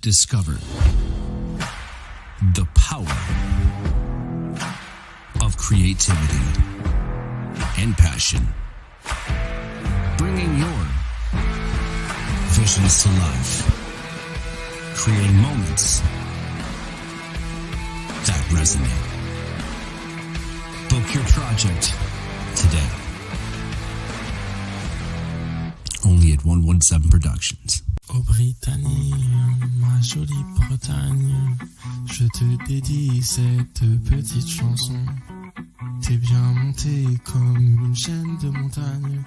Discover the power of creativity and passion, bringing your visions to life, creating moments that resonate. Book your project today. Only at 117 Productions. Ô Britannie, ma jolie Bretagne, je te dédie cette petite chanson. T'es bien monté comme une chaîne de montagne,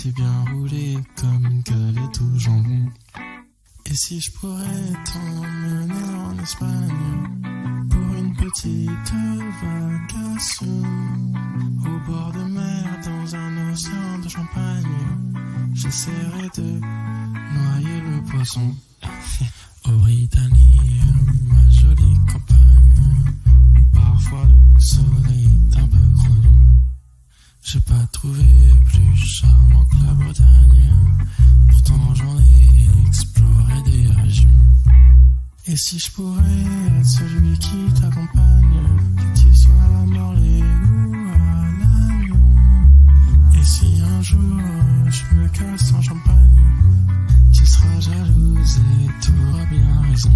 t'es bien roulé comme une galette au jambon. Et si je pourrais t'emmener en Espagne pour une petite vacation, au bord de mer dans un océan de champagne, j'essaierai de noyer le poisson. Au Britannie, ma jolie campagne, parfois le soleil est un peu grognon. J'ai pas trouvé plus charmant que la Bretagne, pourtant j'en ai exploré des régions. Et si je pourrais être celui qui t'accompagne, que tu sois à Morlaix ou à Lannion, et si un jour je me casse en Champagne, tu seras jalouse et t'auras bien raison.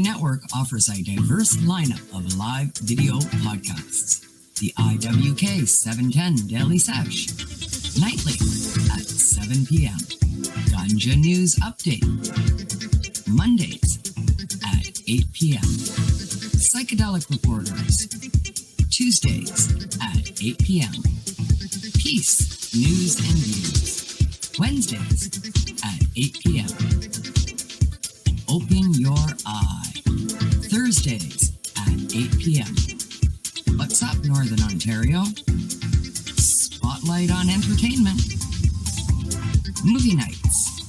Network offers a diverse lineup of live video podcasts. The IWK 710 Daily Sesh, nightly at 7 p.m. Ganja News Update, Mondays at 8 p.m. Psychedelic Reporters, Tuesdays at 8 p.m. Peace, News and Views, Wednesdays at 8 p.m. Open Your Eye, Thursdays at 8 p.m. What's up, Northern Ontario? Spotlight on Entertainment, Movie Nights,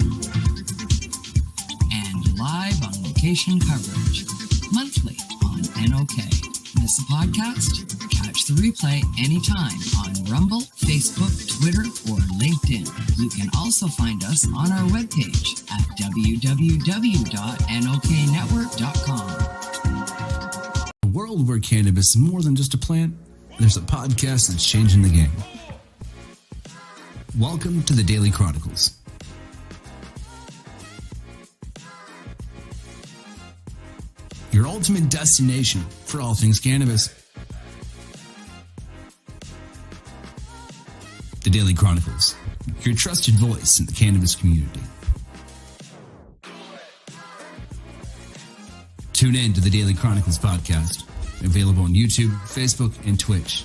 and live on location coverage, monthly on NOK. Miss a podcast? Catch the replay anytime on Rumble, Facebook, Twitter, or LinkedIn. You can also find us on our webpage at www.noknetwork.com. A world where cannabis is more than just a plant, there's a podcast that's changing the game. Welcome to the Daily CHRONIClez. Your ultimate destination for all things cannabis. The Daily CHRONIClez, your trusted voice in the cannabis community. Tune in to the Daily CHRONIClez podcast, available on YouTube, Facebook, and Twitch.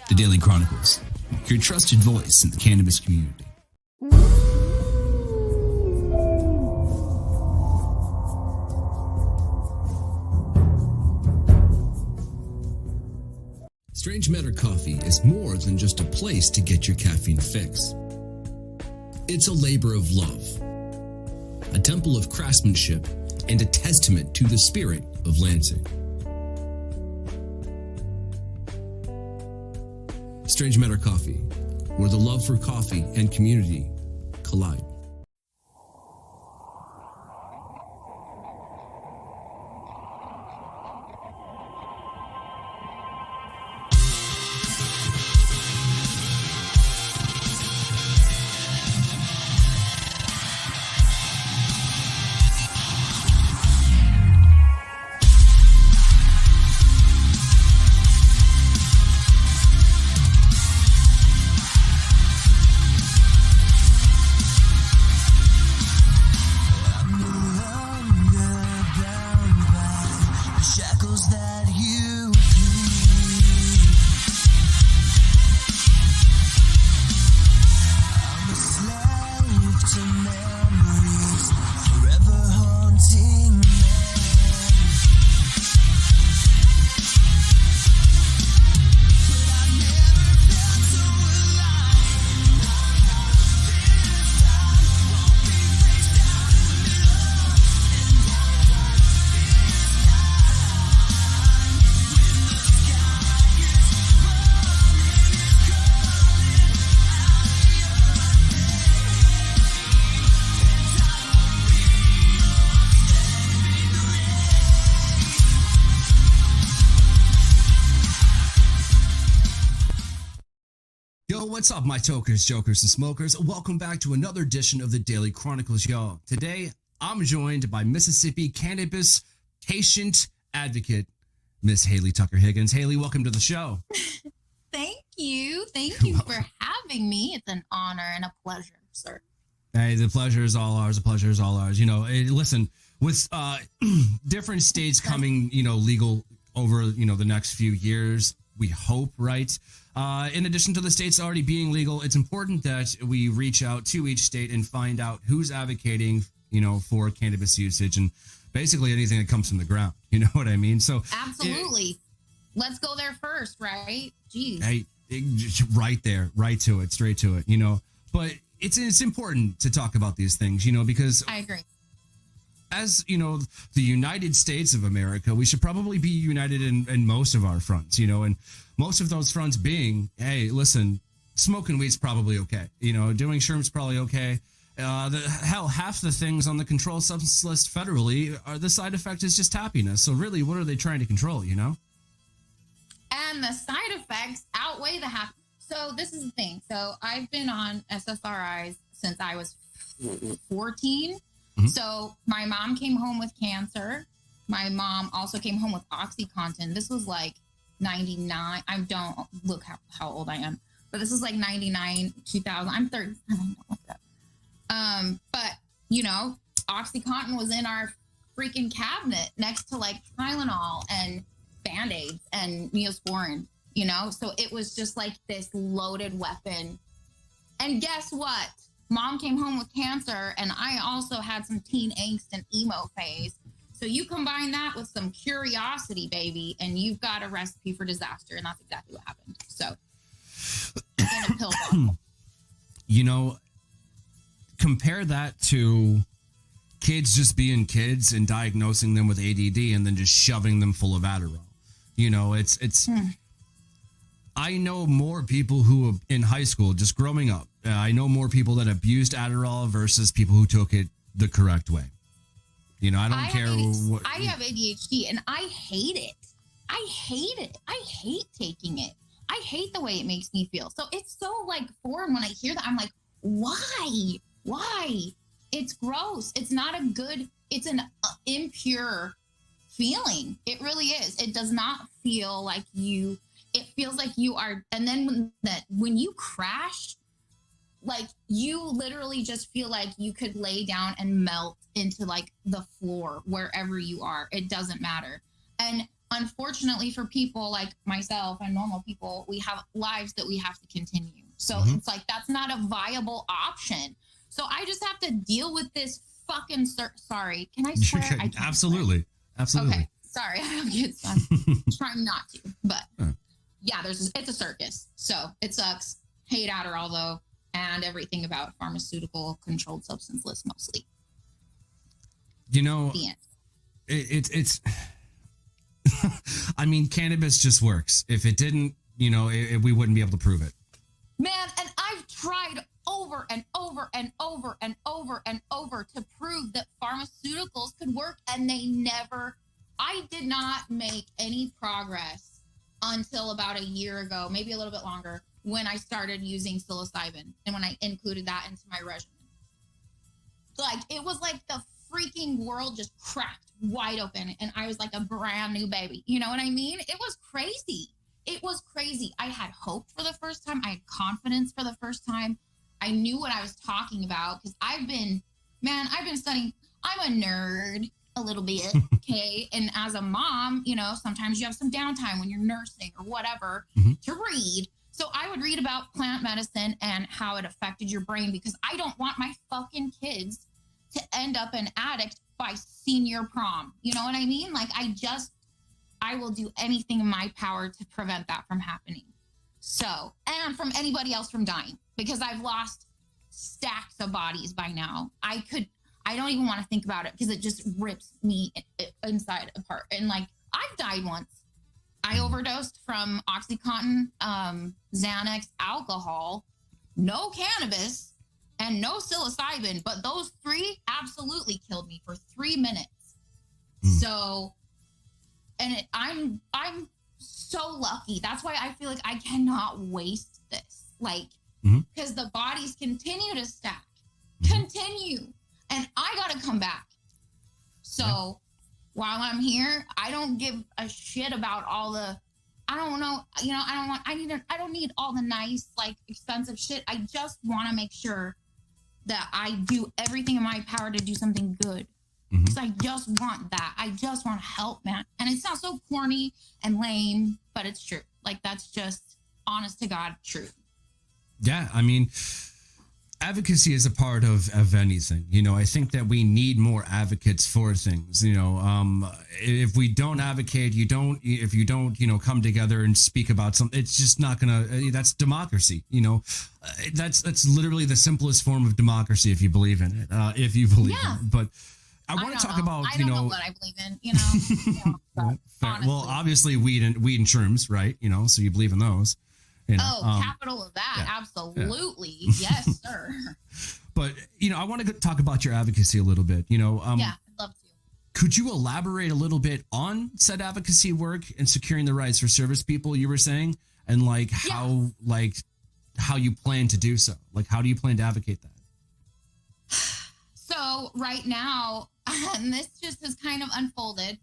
The Daily CHRONIClez, your trusted voice in the cannabis community. Strange Matter Coffee is more than just a place to get your caffeine fix. It's a labor of love, a temple of craftsmanship, and a testament to the spirit of Lansing. Strange Matter Coffee, where the love for coffee and community collide. What's up, my tokers, jokers, and smokers? Welcome back to another edition of the Daily CHRONIClez, y'all. Today, I'm joined by Mississippi cannabis patient advocate, Miss Haley Tucker Higgins. Haley, welcome to the show. Thank you. Thank you for having me. It's an honor and a pleasure, sir. Hey, the pleasure is all ours. The pleasure is all ours. You know, listen, with different states coming, legal over, the next few years, we hope, right? In addition to the states already being legal, it's important that we reach out to each state and find out who's advocating, for cannabis usage and basically anything that comes from the ground. You know what I mean? So absolutely. Let's go there first, right? Jeez. Hey, right there, right to it, straight to it, But it's important to talk about these things, because I agree. As the United States of America, we should probably be united in most of our fronts, and most of those fronts being, hey, listen, smoking weed's probably okay, doing shrooms probably okay. Half the things on the controlled substance list federally are the side effect is just happiness. So really, what are they trying to control, And the side effects outweigh the happiness. So this is the thing. So I've been on SSRIs since I was 14. Mm-hmm. So my mom came home with cancer. My mom also came home with OxyContin. This was like 99. I don't look how old I am, but this is like 99, 2000. I'm 30. I don't know what's that. But OxyContin was in our freaking cabinet next to like Tylenol and Band-Aids and Neosporin, so it was just like this loaded weapon. And guess what? Mom came home with cancer, and I also had some teen angst and emo phase. So you combine that with some curiosity, baby, and you've got a recipe for disaster, and that's exactly what happened. So, in a pill bottle. Compare that to kids just being kids and diagnosing them with ADD and then just shoving them full of Adderall. It's. I know more people who in high school, just growing up, I know more people that abused Adderall versus people who took it the correct way. I don't care what. I have ADHD and I hate it. I hate it. I hate taking it. I hate the way it makes me feel. So it's so like foreign when I hear that. I'm like, why? Why? It's gross. It's not a good, it's an impure feeling. It really is. It does not feel like you. It feels like you are, and then when you crash, like you literally just feel like you could lay down and melt into like the floor wherever you are. It doesn't matter. And unfortunately for people like myself and normal people, we have lives that we have to continue. So It's like, that's not a viable option. So I just have to deal with this fucking, sorry, can I swear? I can't Absolutely. Swear. Absolutely. Okay. Sorry. I'm trying not to, but yeah, it's a circus. So it sucks. Hate Adderall though, and everything about pharmaceutical controlled substance list mostly. It's I mean, cannabis just works. If it didn't, we wouldn't be able to prove it. Man, and I've tried over and over and over and over and over to prove that pharmaceuticals could work, and I did not make any progress until about a year ago, maybe a little bit longer, when I started using psilocybin and when I included that into my regimen. Like, it was like the freaking world just cracked wide open and I was like a brand new baby. You know what I mean? It was crazy. It was crazy. I had hope for the first time. I had confidence for the first time. I knew what I was talking about because I've been studying. I'm a nerd a little bit, okay? And as a mom, sometimes you have some downtime when you're nursing or whatever to read. So I would read about plant medicine and how it affected your brain because I don't want my fucking kids to end up an addict by senior prom. You know what I mean? Like, I will do anything in my power to prevent that from happening. So, and from anybody else from dying because I've lost stacks of bodies by now. I don't even want to think about it because it just rips me inside apart. And like, I've died once. I overdosed from OxyContin, Xanax, alcohol, no cannabis, and no psilocybin. But those three absolutely killed me for 3 minutes. So, and I'm so lucky. That's why I feel like I cannot waste this. Like, because the bodies continue to stack, Mm-hmm. continue, and I got to come back. So while I'm here, I don't give a shit about all the, I don't know, you know, I don't need all the nice, like, expensive shit. I just want to make sure that I do everything in my power to do something good. Because I just want that. I just want to help, man. And it sounds so corny and lame, but it's true. Like, that's just honest to God truth. Yeah, I mean, advocacy is a part of anything. You know, I think that we need more advocates for things. You know, if we don't advocate, if you don't, you know, come together and speak about something, it's just not gonna. That's democracy. You know, that's literally the simplest form of democracy if you believe in it. If you believe in it, but. I want to talk about, I don't know what I believe in, you know. Well, obviously weed and shrooms, right? You know, so you believe in those. You know, capital of that, absolutely, yes, sir. But you know, I want to talk about your advocacy a little bit. You know, I'd love to. Could you elaborate a little bit on said advocacy work and securing the rights for service people? You were saying, and like how you plan to do so. Like, how do you plan to advocate that? So right now, and this just has kind of unfolded,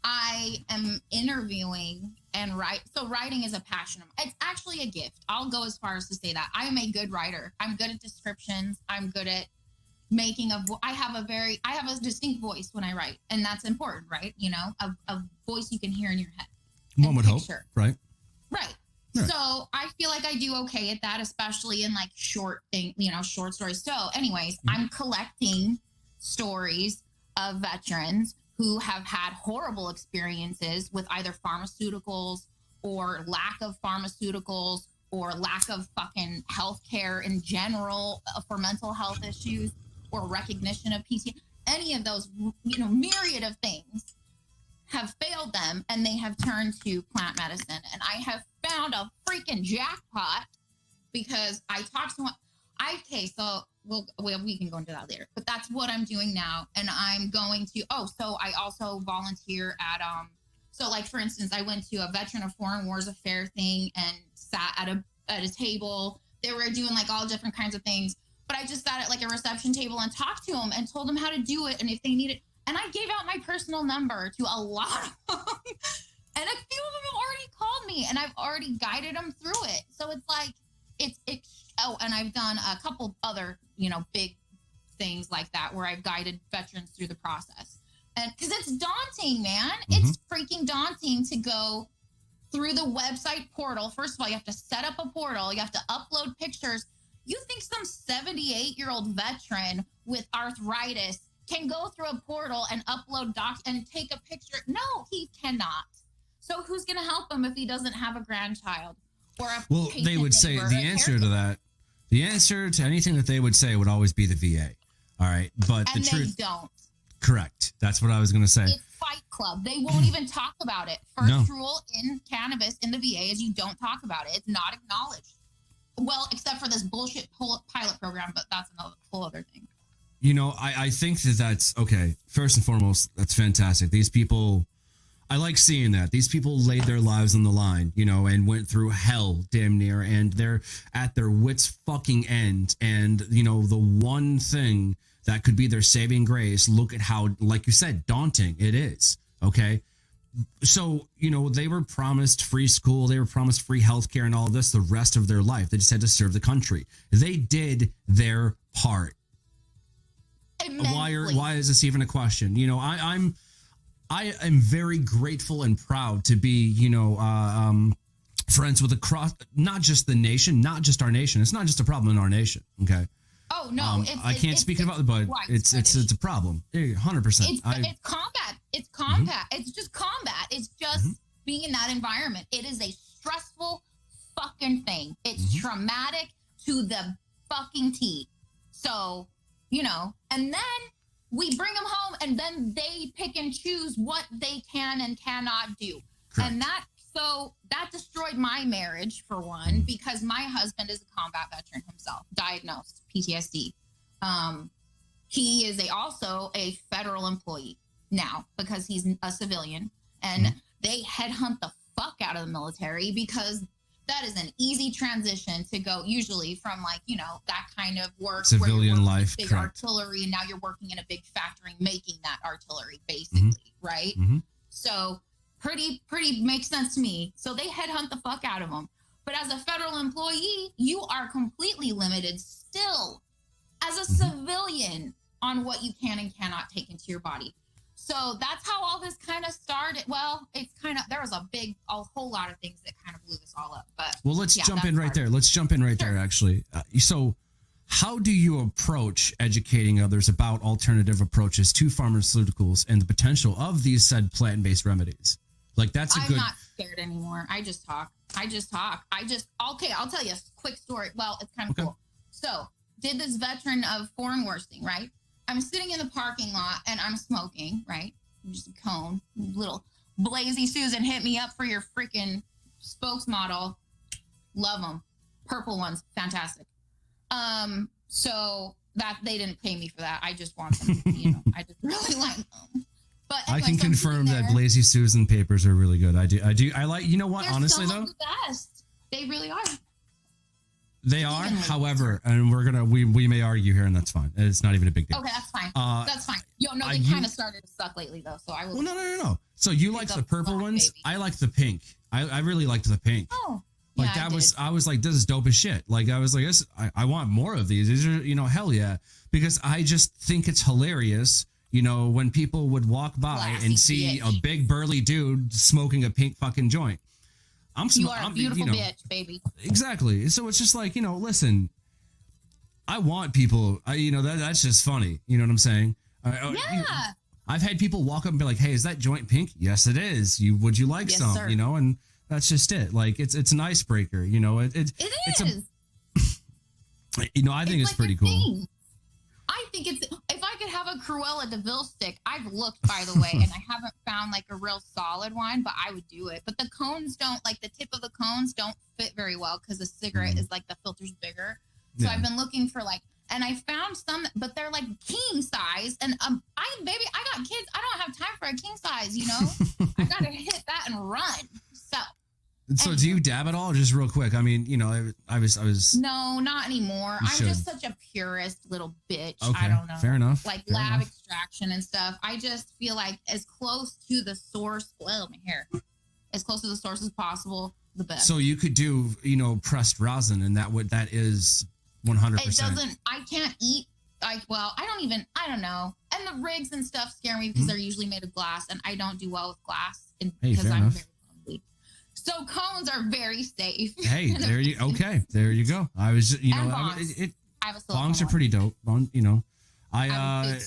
I am interviewing and writing is a passion of mine. It's actually a gift. I'll go as far as to say that. I am a good writer. I'm good at descriptions. I'm good at making I have a distinct voice when I write, and that's important, right? You know, a voice you can hear in your head. One would hope, right? Right. Right. So I feel like I do okay at that, especially in like short stories. So anyways, I'm collecting stories of veterans who have had horrible experiences with either pharmaceuticals or lack of pharmaceuticals or lack of fucking healthcare in general for mental health issues or recognition of PTSD. Any of those, you know, myriad of things have failed them, and they have turned to plant medicine. And I have found a freaking jackpot because I talked to so we can go into that later, but that's what I'm doing now. And I'm going to, so I also volunteer at, so like, for instance, I went to a Veteran of Foreign Wars affair thing and sat at a table. They were doing like all different kinds of things, but I just sat at like a reception table and talked to them and told them how to do it and if they need it. And I gave out my personal number to a lot of them. And a few of them have already called me, and I've already guided them through it. So it's like, and I've done a couple other, you know, big things like that where I've guided veterans through the process. And because it's daunting, man. It's freaking daunting to go through the website portal. First of all, you have to set up a portal. You have to upload pictures. You think some 78-year-old veteran with arthritis can go through a portal and upload docs and take a picture? No, he cannot. So who's going to help him if he doesn't have a grandchild or a patient they would say neighbor, the answer to that, the answer to anything that they would say would always be the VA. All right. But and the truth. They don't. Correct. That's what I was going to say. It's Fight Club. They won't even talk about it. First rule in cannabis in the VA is you don't talk about it. It's not acknowledged. Well, except for this bullshit pilot program, but that's another whole other thing. You know, I think that's okay. First and foremost, that's fantastic. These people, I like seeing that. These people laid their lives on the line, you know, and went through hell damn near, and they're at their wits fucking end. And, you know, the one thing that could be their saving grace, look at how, like you said, daunting it is. Okay. So, you know, they were promised free school. They were promised free healthcare and all of this the rest of their life. They just had to serve the country. They did their part. Immensely. Why is this even a question? You know, I am very grateful and proud to be, you know, friends with not just the nation, not just our nation. It's not just a problem in our nation. Okay. Oh no, I can't speak about it, but it's a problem. 100%. It's combat. It's combat. It's just combat. It's just being in that environment. It is a stressful fucking thing. It's traumatic to the fucking T. So, you know, and then we bring them home and then they pick and choose what they can and cannot do. Correct. And that destroyed my marriage, for one, because my husband is a combat veteran himself, diagnosed PTSD. He is also a federal employee now because he's a civilian, and they headhunt the fuck out of the military because that is an easy transition to go usually from like, you know, that kind of work. Civilian life. Big Correct. artillery. And now you're working in a big factory making that artillery, basically. Right. So pretty makes sense to me. So they headhunt the fuck out of them. But as a federal employee, you are completely limited still as a civilian on what you can and cannot take into your body. So that's how all this kind of started. Well, it's kind of, there was a whole lot of things that kind of blew this all up. But well, let's jump in right there. Let's jump in right there, actually. So how do you approach educating others about alternative approaches to pharmaceuticals and the potential of these said plant-based remedies? Like I'm not scared anymore. I just talk. Okay, I'll tell you a quick story. Well, it's kind of cool. So did this veteran of foreign wars thing, right? I'm sitting in the parking lot and I'm smoking, right? Just a cone. Little Blazy Susan, hit me up for your freaking spokesmodel. Love them. Purple ones. Fantastic. So that they didn't pay me for that. I just want them, you know, I just really like them. But anyway, I can confirm that Blazy Susan papers are really good. I do. I like, you know what, they're honestly though, the best. They really are. They are, however, and we may argue here, and that's fine. It's not even a big deal. Okay, that's fine. That's fine. Yo, no, they kind of started to suck lately, though. So I will. Well, no. So you like the purple ones? Baby. I like the pink. I really liked the pink. Oh, like yeah, I was like, this is dope as shit. Like I was like, I want more of these. These are, you know, hell yeah, because I just think it's hilarious. You know, when people would walk by and see a big burly dude smoking a pink fucking joint. You are a beautiful bitch, baby. Exactly. So it's just like, you know, listen, I want people, that's just funny. You know what I'm saying? Yeah. I've had people walk up and be like, hey, is that joint pink? Yes, it is. Would you like some? Sir. You know, and that's just it. Like, it's an icebreaker, you know, it is. You know, I think it's pretty cool. I think if I could have a Cruella de Vil stick, I've looked, by the way, and I haven't found like a real solid one, but I would do it. But the cones don't, like the tip of the cones don't fit very well because the cigarette is like the filter's bigger. So I've been looking for like, and I found some, but they're like king size. And I got kids. I don't have time for a king size, you know? I got to hit that and run. So do you dab at all? Just real quick. I mean, you know, I was. No, not anymore. I'm just such a purist little bitch. Okay, I don't know. Fair enough. Like lab extraction and stuff. I just feel like as close to the source. Well, my hair. As close to the source as possible, the best. So you could do, you know, pressed rosin, and that is 100%. It doesn't. I can't eat. I don't know. And the rigs and stuff scare me because they're usually made of glass, and I don't do well with glass because I'm very clumsy. So cones are very safe. Hey, there you go. I was, you know, bongs are pretty dope. You know, I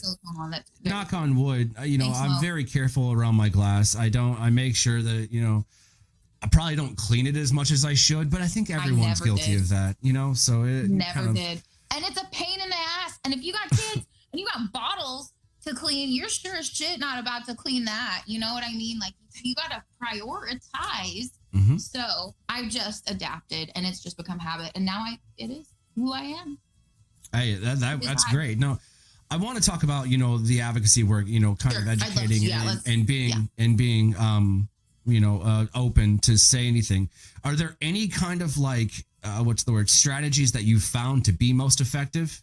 knock on wood. You know, I'm very careful around my glass. I make sure that, you know, I probably don't clean it as much as I should, but I think everyone's guilty of that. You know, so it never did, and it's a pain in the ass. And if you got kids and you got bottles to clean, you're sure as shit not about to clean that. You know what I mean? Like you got to prioritize. So I just adapted, and it's just become habit, and now it is who I am. Hey, that's great. No, I want to talk about, you know, the advocacy work, you know, kind of educating and being you know, open to say anything. Are there any kind of like strategies that you found to be most effective?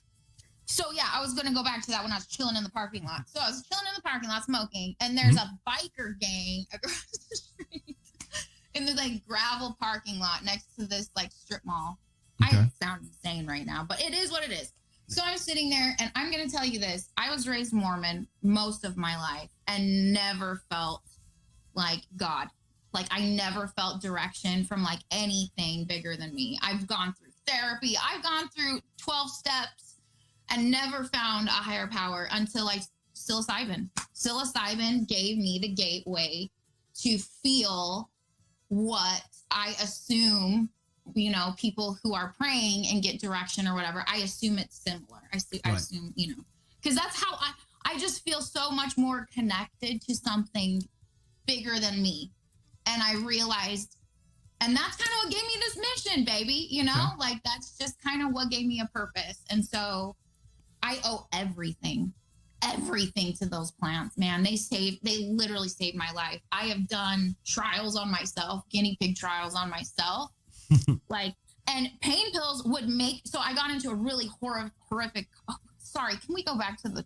So yeah, I was gonna go back to that when I was chilling in the parking lot. So I was chilling in the parking lot smoking, and there's a biker gang across the street in the like gravel parking lot next to this like strip mall. Okay. I sound insane right now, but it is what it is. So I'm sitting there, and I'm gonna tell you this: I was raised Mormon most of my life, and never felt like God. Like I never felt direction from like anything bigger than me. I've gone through therapy. I've gone through 12 steps and never found a higher power until like psilocybin. Psilocybin gave me the gateway to feel what I assume, you know, people who are praying and get direction or whatever, I assume it's similar. I assume, you know, because that's how I just feel so much more connected to something bigger than me. And I realized, and that's kind of what gave me this mission, baby, you know, like that's just kind of what gave me a purpose. And so I owe everything to those plants, man. They literally saved my life. I have done trials on myself, guinea pig trials on myself, Like, and pain pills would make, so I got into a really horrific, sorry, can we go back to the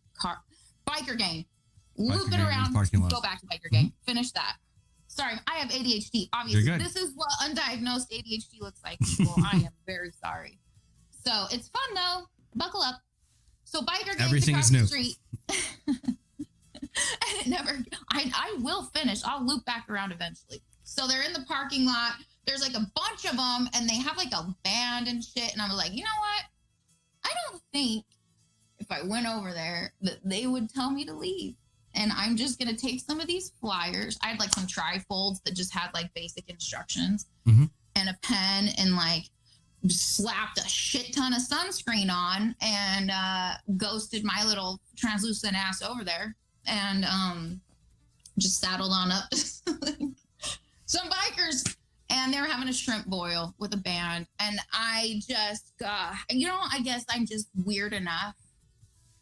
biker gang? Loop it around, go back to biker gang, finish that. Sorry, I have ADHD, obviously. This is what undiagnosed ADHD looks like, people. I am very sorry. So it's fun though, buckle up. So biker gang across the street. And it never, I will finish. I'll loop back around eventually. So they're in the parking lot. There's like a bunch of them and they have like a band and shit. And I was like, you know what? I don't think if I went over there that they would tell me to leave. And I'm just going to take some of these flyers. I had like some trifolds that just had like basic instructions and a pen and like slapped a shit ton of sunscreen on and ghosted my little translucent ass over there. And just saddled on up some bikers, and they were having a shrimp boil with a band. And I just, I guess I'm just weird enough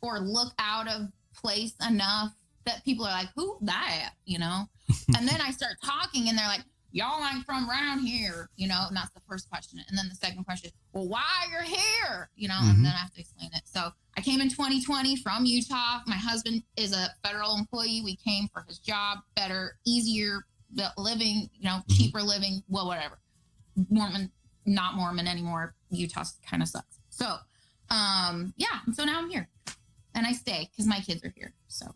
or look out of place enough that people are like, who that, And then I start talking and they're like, y'all ain't from around here, and that's the first question. And then the second question is, well, why you're here, and then I have to explain it. So I came in 2020 from Utah. My husband is a federal employee. We came for his job, better, easier living, cheaper living, well, whatever. Mormon, not Mormon anymore. Utah kind of sucks. So, so now I'm here and I stay because my kids are here. So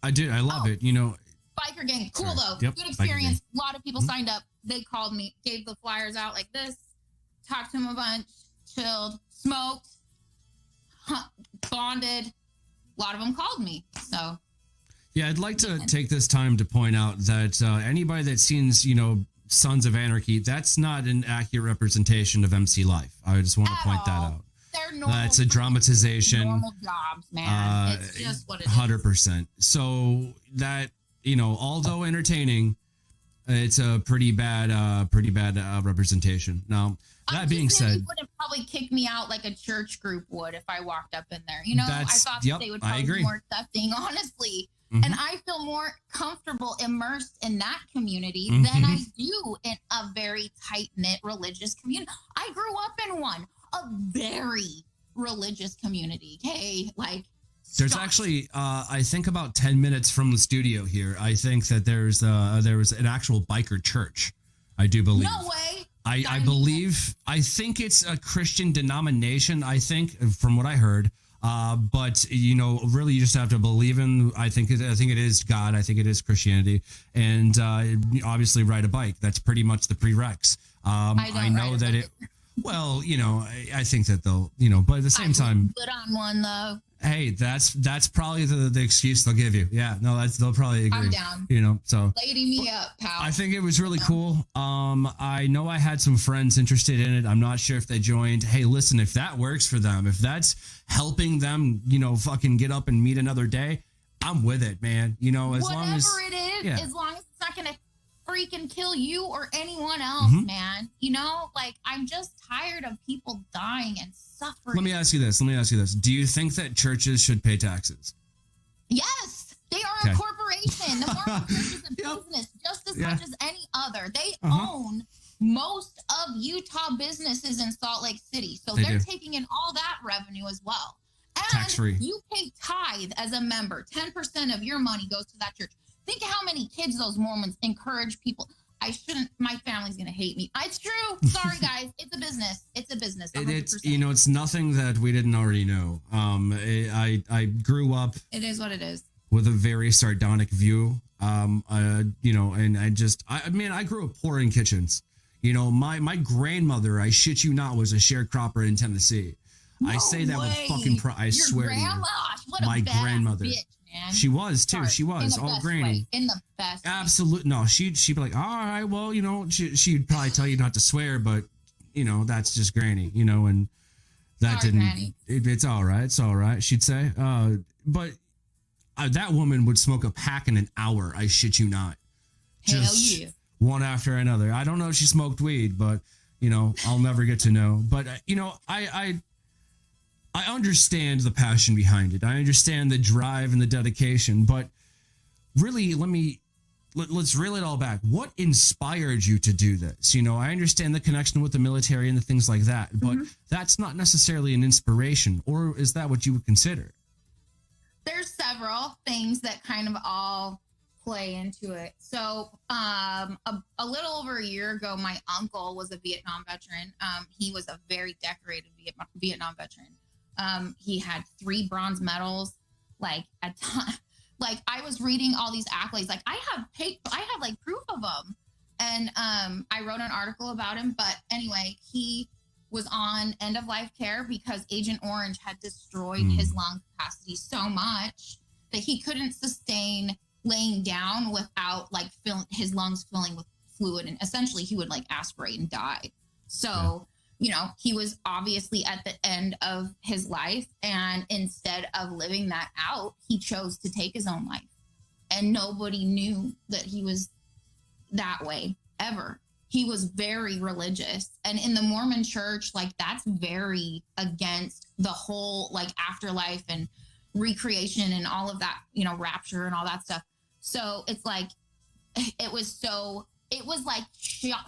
I love it. Biker gang, cool though. Yep. Good experience. A lot of people signed up. They called me, gave the flyers out like this, talked to them a bunch, chilled, smoked, bonded. A lot of them called me. So yeah, I'd like to take this time to point out that anybody that sees, Sons of Anarchy, that's not an accurate representation of MC life. I just want to point that out. They're normal. That's a dramatization. Normal jobs, man. It's just what it is. 100%. So that, although entertaining, it's a pretty bad representation. Now, that being said, they wouldn't probably kick me out like a church group would if I walked up in there. I thought they would probably be more accepting, honestly. And I feel more comfortable immersed in that community than I do in a very tight-knit religious community. I grew up in a very religious community. Okay, there's actually, I think about 10 minutes from the studio here, I think that there was an actual biker church. I do believe. No way. I believe. I think it's a Christian denomination. I think, from what I heard. But really, you just have to believe in. I think it is God. I think it is Christianity, and obviously ride a bike. That's pretty much the prereqs. I know that it. Well, I think that they'll, but at the same time, put on one though. Hey, that's probably the excuse they'll give you. Yeah, no, they'll probably agree. I'm down. So lady me up, pal. I think it was really cool. I know I had some friends interested in it. I'm not sure if they joined. Hey, listen, if that works for them, if that's helping them, fucking get up and meet another day, I'm with it, man. As long as it is, as long as it's not gonna freaking kill you or anyone else, man. I'm just tired of people dying and suffering. Let me ask you this. Do you think that churches should pay taxes? Yes. They are a corporation. The Mormon Church is a business just as much as any other. They own most of Utah businesses in Salt Lake City. So they're taking in all that revenue as well. And tax-free. You pay tithe as a member. 10% of your money goes to that church. Think of how many kids those Mormons encourage people. My family's going to hate me. It's true. Sorry, guys. It's a business. 100%. It's nothing that we didn't already know. I grew up. It is what it is. With a very sardonic view. And I grew up poor in kitchens. My grandmother, I shit you not, was a sharecropper in Tennessee. No I say that way. with fucking pride. I swear to you. My grandmother. Bitch, man. She was too. She was all granny. In the best. Absolutely. No, she'd be like, all right, well, she'd probably tell you not to swear, but that's just granny, and that Sorry, didn't. Granny. It's all right. It's all right. She'd say, but that woman would smoke a pack in an hour. I shit you not. Hell Just yeah. one after another. I don't know if she smoked weed, but I'll never get to know. But I understand the passion behind it. I understand the drive and the dedication, but really, let me let's reel it all back. What inspired you to do this? You know, I understand the connection with the military and the things like that, but that's not necessarily an inspiration, or is that what you would consider? There's several things that kind of all play into it. So a little over a year ago, my uncle was a Vietnam veteran. He was a very decorated Vietnam veteran. He had 3 bronze medals, like a ton. Like, I was reading all these accolades. Like, I have like proof of them. And I wrote an article about him. But anyway, he was on end of life care because Agent Orange had destroyed his lung capacity so much that he couldn't sustain laying down without like his lungs filling with fluid. And essentially he would like aspirate and die. So, you know, he was obviously at the end of his life. And instead of living that out, he chose to take his own life. And nobody knew that he was that way ever. He was very religious. And in the Mormon church, like, that's very against the whole like afterlife and recreation and all of that, you know, rapture and all that stuff. So it's like, it was like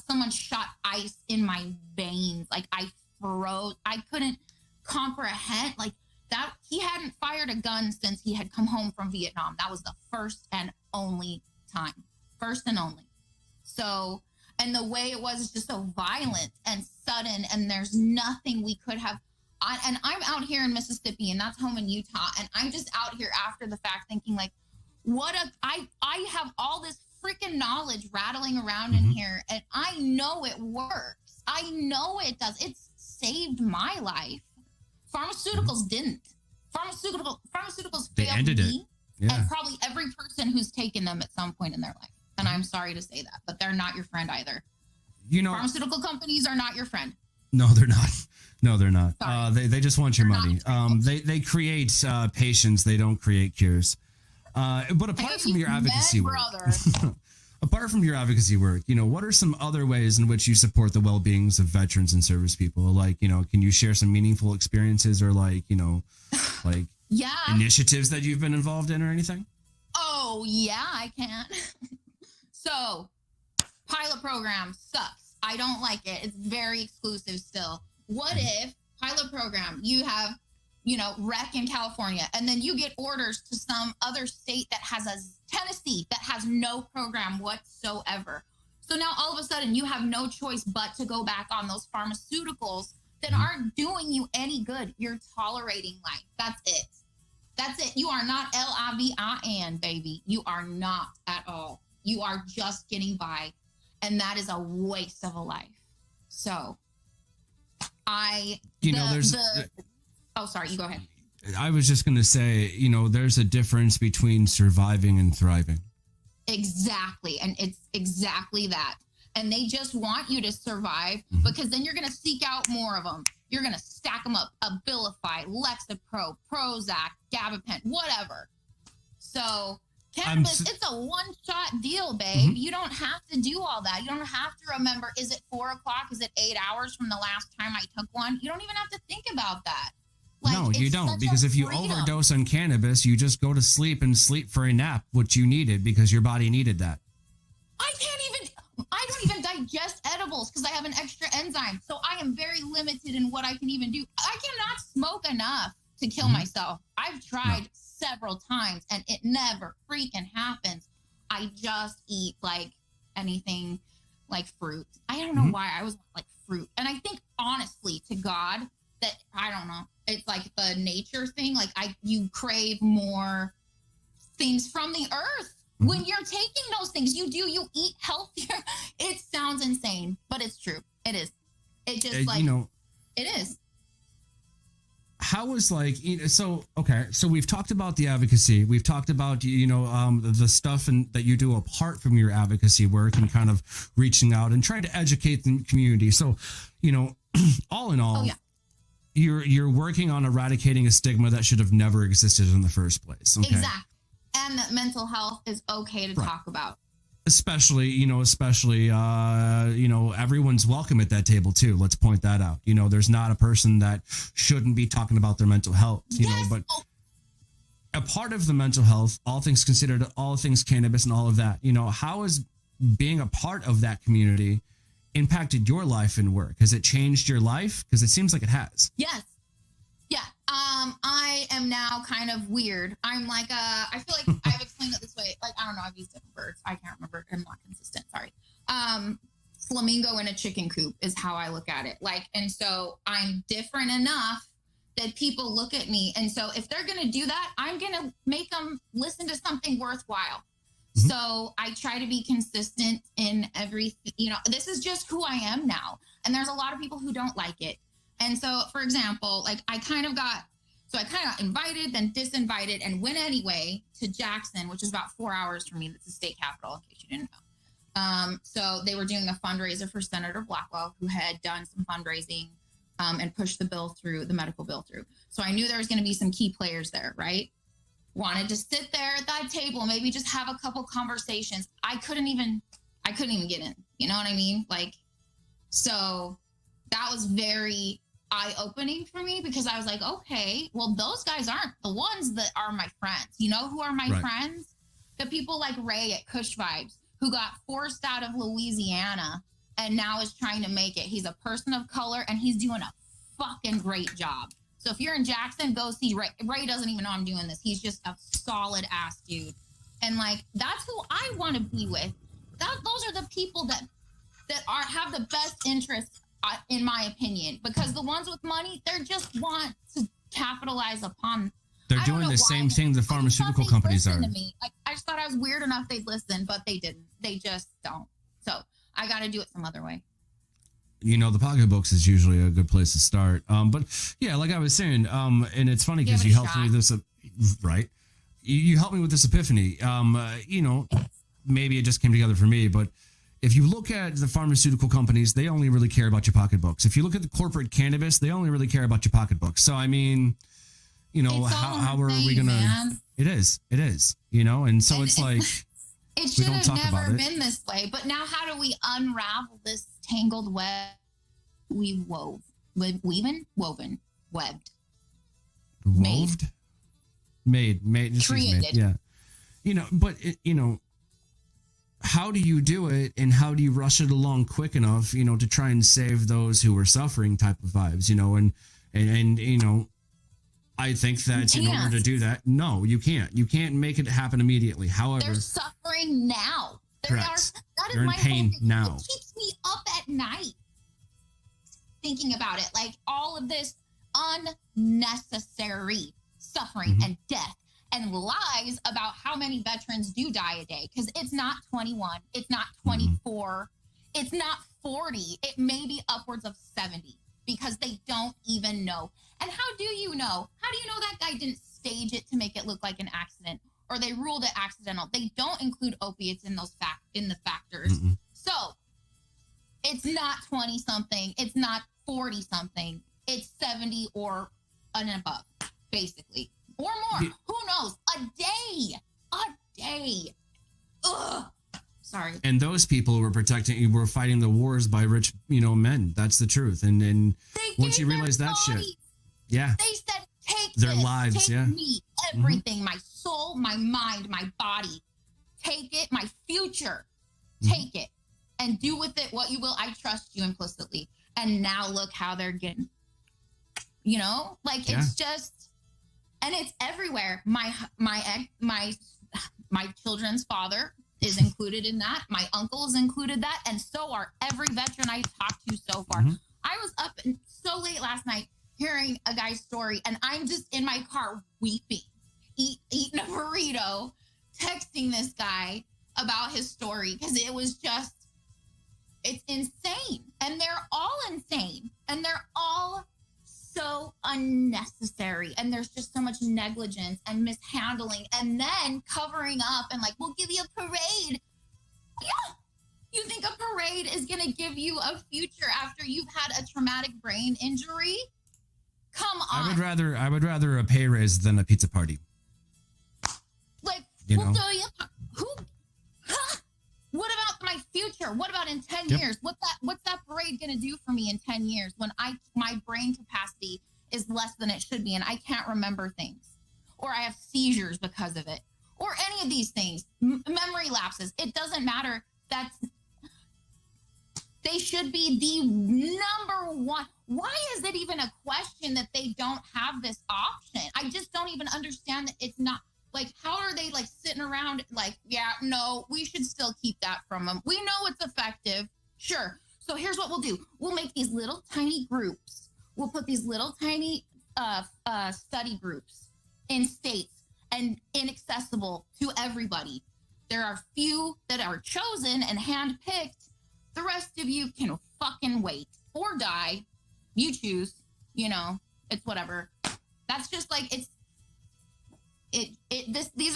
someone shot ice in my veins. Like, I froze. I couldn't comprehend like that. He hadn't fired a gun since he had come home from Vietnam. That was the first and only time. First and only. So, and the way it was just so violent and sudden, and there's nothing we could have. And I'm out here in Mississippi, and that's home in Utah. And I'm just out here after the fact thinking like, I have all this freaking knowledge rattling around in here, and I know it works. I know it does. It's saved my life. Pharmaceuticals didn't. Pharmaceuticals They failed ended me it. and probably every person who's taken them at some point in their life. And I'm sorry to say that, but they're not your friend either. You know, Pharmaceutical companies are not your friend. No, they're not. No, they're not. They just want your They're money. They create patients. They don't create cures. But apart from your advocacy work, apart from your advocacy work, you know, what are some other ways in which you support the well-beings of veterans and service people? Like, you know, can you share some meaningful experiences or like, you know, like initiatives that you've been involved in or anything? Oh, yeah, I can. So, pilot program sucks. I don't like it. It's very exclusive still. What if pilot program, you have, you know, rec in California, and then you get orders to some other state that has Tennessee that has no program whatsoever. So now all of a sudden you have no choice but to go back on those pharmaceuticals that aren't doing you any good. You're tolerating life. That's it. That's it. You are not LIVIN, baby. You are not at all. You are just getting by. And that is a waste of a life. So oh, sorry, you go ahead. I was just going to say, you know, there's a difference between surviving and thriving. Exactly. And it's exactly that. And they just want you to survive because then you're going to seek out more of them. You're going to stack them up, Abilify, Lexapro, Prozac, Gabapentin, whatever. So cannabis, it's a one-shot deal, babe. You don't have to do all that. You don't have to remember, is it 4 o'clock? Is it 8 hours from the last time I took one? You don't even have to think about that. Like, no, you don't, because if you overdose on cannabis, you just go to sleep and sleep for a nap, which you needed because your body needed that. I don't even digest edibles because I have an extra enzyme. So I am very limited in what I can even do. I cannot smoke enough to kill myself. I've tried several times and it never freaking happens. I just eat like anything like fruit. I don't know why I was like fruit. And I think honestly to God that, I don't know, it's like the nature thing. Like you crave more things from the earth. When you're taking those things, you eat healthier. It sounds insane, but it's true. It is. It just like, you know, it is. How is like, so we've talked about the advocacy. We've talked about, you know, the stuff that you do apart from your advocacy work and kind of reaching out and trying to educate the community. So, you know, all in all, you're working on eradicating a stigma that should have never existed in the first place. Okay? Exactly. And that mental health is okay to talk about. Especially, everyone's welcome at that table too. Let's point that out. You know, there's not a person that shouldn't be talking about their mental health, you know, but a part of the mental health, all things considered, all things cannabis and all of that, how has being a part of that community impacted your life and work? Has it changed your life? Because it seems like it has. Yes. Yeah. I am now kind of weird. I'm like, I feel like I've explained it this way. Like, I don't know. I've used different words. I can't remember. I'm not consistent. Sorry. Flamingo in a chicken coop is how I look at it. Like, and so I'm different enough that people look at me. And so if they're going to do that, I'm going to make them listen to something worthwhile. Mm-hmm. So I try to be consistent in everything. This is just who I am now. And there's a lot of people who don't like it. And so, for example, like I kind of got invited, then disinvited, and went anyway to Jackson, which is about 4 hours from me. That's the state capital, in case you didn't know. So they were doing a fundraiser for Senator Blackwell, who had done some fundraising and pushed the medical bill through. So I knew there was going to be some key players there, right? Wanted to sit there at that table, maybe just have a couple conversations. I couldn't even get in. You know what I mean? Like, so that was very eye-opening for me, because I was like, okay, well, those guys aren't the ones that are my friends. You know who are my friends? The people like Ray at Kush Vibes, who got forced out of Louisiana and now is trying to make it. He's a person of color and he's doing a fucking great job. So if you're in Jackson, go see Ray. Ray doesn't even know I'm doing this. He's just a solid ass dude. And like, that's who I want to be with. Those are the people that have the best interests, in my opinion, because the ones with money, they just want to capitalize upon. They're doing the same thing the pharmaceutical companies are. To me. Like, I just thought I was weird enough they'd listen, but they didn't. They just don't. So I got to do it some other way. The pocketbooks is usually a good place to start. But yeah, like I was saying, and it's funny because you helped me with this, right? You helped me with this epiphany. Maybe it just came together for me, but if you look at the pharmaceutical companies, they only really care about your pocketbooks. If you look at the corporate cannabis, they only really care about your pocketbooks. So, I mean, how are we going to... It is, and so it's like... It should have never been this way. But now how do we unravel this tangled web we webbed? Made. Created. Yeah. But, how do you do it, and how do you rush it along quick enough, to try and save those who are suffering type of vibes, and I think that in order to do that, no, you can't. You can't make it happen immediately. However, they're suffering now. Correct. They're in pain now. It keeps me up at night thinking about it. Like, all of this unnecessary suffering and death and lies about how many veterans do die a day. Because it's not 21. It's not 24. It's not 40. It may be upwards of 70. Because they don't even know. And how do you know? How do you know that guy didn't stage it to make it look like an accident, or they ruled it accidental? They don't include opiates in the factors. Mm-mm. So it's not 20 something. It's not 40 something. It's 70 or and above, basically, or more. Yeah. Who knows? A day. Ugh. Sorry. And those people were fighting the wars by rich, men. That's the truth. And once you realize that shit, yeah, they said, take their this, lives, take yeah, me, everything, my soul, my mind, my body, take it, my future, take it, and do with it what you will. I trust you implicitly. And now look how they're getting, it's just, and it's everywhere. My children's father is included in that. My uncle is included that. And so are every veteran I've talked to so far. Mm-hmm. I was up so late last night hearing a guy's story, and I'm just in my car weeping, eating a burrito, texting this guy about his story, because it's insane. And they're all insane. And they're all so unnecessary, and there's just so much negligence and mishandling, and then covering up and like, we'll give you a parade. Yeah, you think a parade is gonna give you a future after you've had a traumatic brain injury? Come on. I would rather a pay raise than a pizza party. Like, what about my future? What about in 10 years? What's that parade going to do for me in 10 years when my brain capacity is less than it should be and I can't remember things? or I have seizures because of it, or any of these things, memory lapses. It doesn't matter. They should be the number one. Why is it even a question that they don't have this option? I just don't even understand that it's not. Like, how are they like sitting around like, yeah, no, we should still keep that from them. We know it's effective. Sure. So here's what we'll do. We'll make these little tiny groups. We'll put these little tiny study groups in states and inaccessible to everybody. There are few that are chosen and handpicked. The rest of you can fucking wait or die. You choose, it's whatever. That's just like, these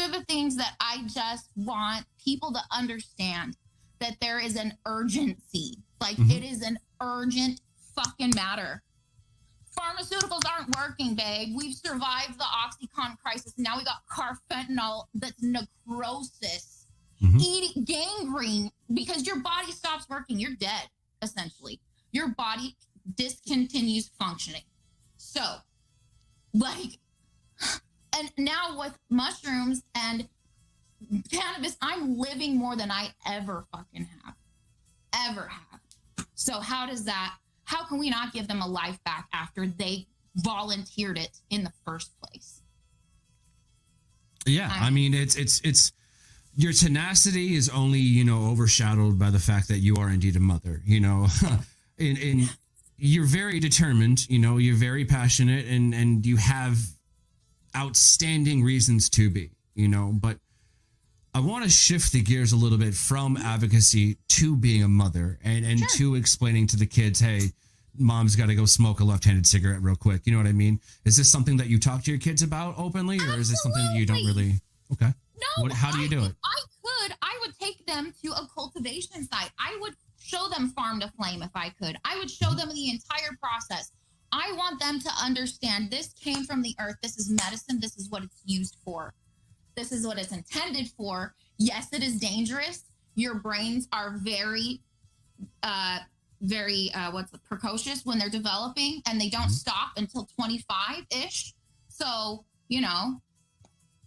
are the things that I just want people to understand, that there is an urgency. Like, it is an urgent fucking matter. Pharmaceuticals aren't working, babe. We've survived the OxyContin crisis. Now we got carfentanil that's necrosis. Eating gangrene, because your body stops working. You're dead, essentially. Your body discontinues functioning. So, like, and now with mushrooms and cannabis, I'm living more than I ever fucking have. Ever have. So how can we not give them a life back after they volunteered it in the first place? Yeah, I mean, it's your tenacity is only, overshadowed by the fact that you are indeed a mother, and you're very determined, you're very passionate, and you have outstanding reasons to be, but I want to shift the gears a little bit from advocacy to being a mother and sure. to explaining to the kids, hey, mom's got to go smoke a left-handed cigarette real quick. You know what I mean? Is this something that you talk to your kids about openly, or is this something that you don't really? Okay. No. How do you do it? I would take them to a cultivation site. I would show them farm to flame if I could. I would show them the entire process. I want them to understand this came from the earth. This is medicine. This is what it's used for. This is what it's intended for. Yes, it is dangerous. Your brains are very precocious when they're developing, and they don't stop until 25-ish. So,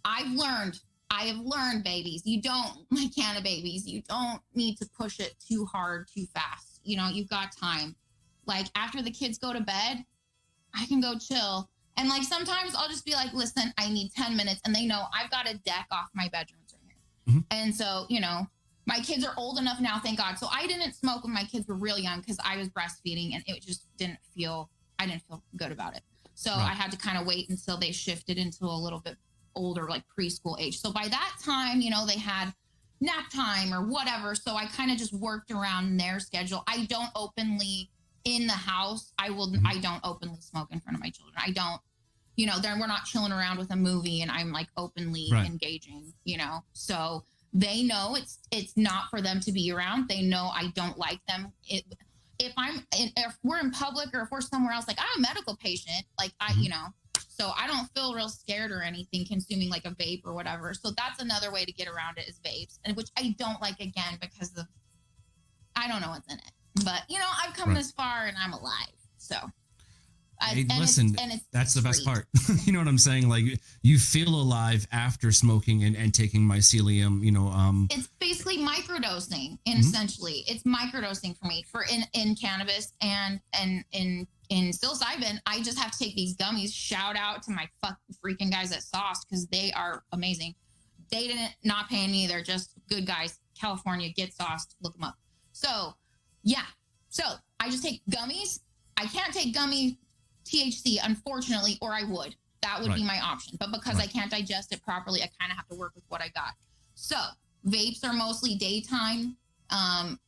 I have learned, babies, my canna babies, you don't need to push it too hard, too fast. You've got time. Like, after the kids go to bed, I can go chill. And like, sometimes I'll just be like, listen, I need 10 minutes. And they know I've got a deck off my bedrooms right here. And so, my kids are old enough now, thank God. So I didn't smoke when my kids were real young because I was breastfeeding, and it just I didn't feel good about it. So I had to kind of wait until they shifted into a little bit older, like preschool age. So by that time, they had nap time or whatever. So I kind of just worked around their schedule. I don't openly in the house. I don't openly smoke in front of my children. I don't, we're not chilling around with a movie and I'm like openly engaging, so they know it's not for them to be around. They know I don't like them. If we're in public or if we're somewhere else, like I'm a medical patient, like so I don't feel real scared or anything consuming like a vape or whatever. So that's another way to get around it is vapes, and which I don't like, again, because I don't know what's in it. But, I've come this far and I'm alive. So. Hey, listen, that's the best part. You know what I'm saying? Like, you feel alive after smoking and taking mycelium, It's basically microdosing, essentially. It's microdosing for me. In cannabis and in psilocybin, I just have to take these gummies. Shout out to my freaking guys at Sauce, because they are amazing. They didn't not paying me. They're just good guys. California, get Sauced. Look them up. So, yeah. So, I just take gummies. I can't take gummy THC, unfortunately, or I would. That would be my option. But because I can't digest it properly, I kind of have to work with what I got. So vapes are mostly daytime,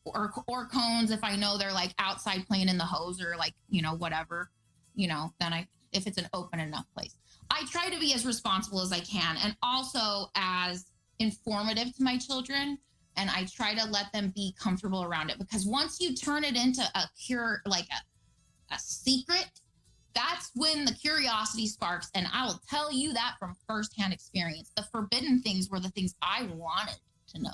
or cones if I know they're like outside playing in the hose or like, whatever, then if it's an open enough place. I try to be as responsible as I can and also as informative to my children. And I try to let them be comfortable around it, because once you turn it into a cure, like a secret, that's when the curiosity sparks. And I will tell you that from firsthand experience. The forbidden things were the things I wanted to know,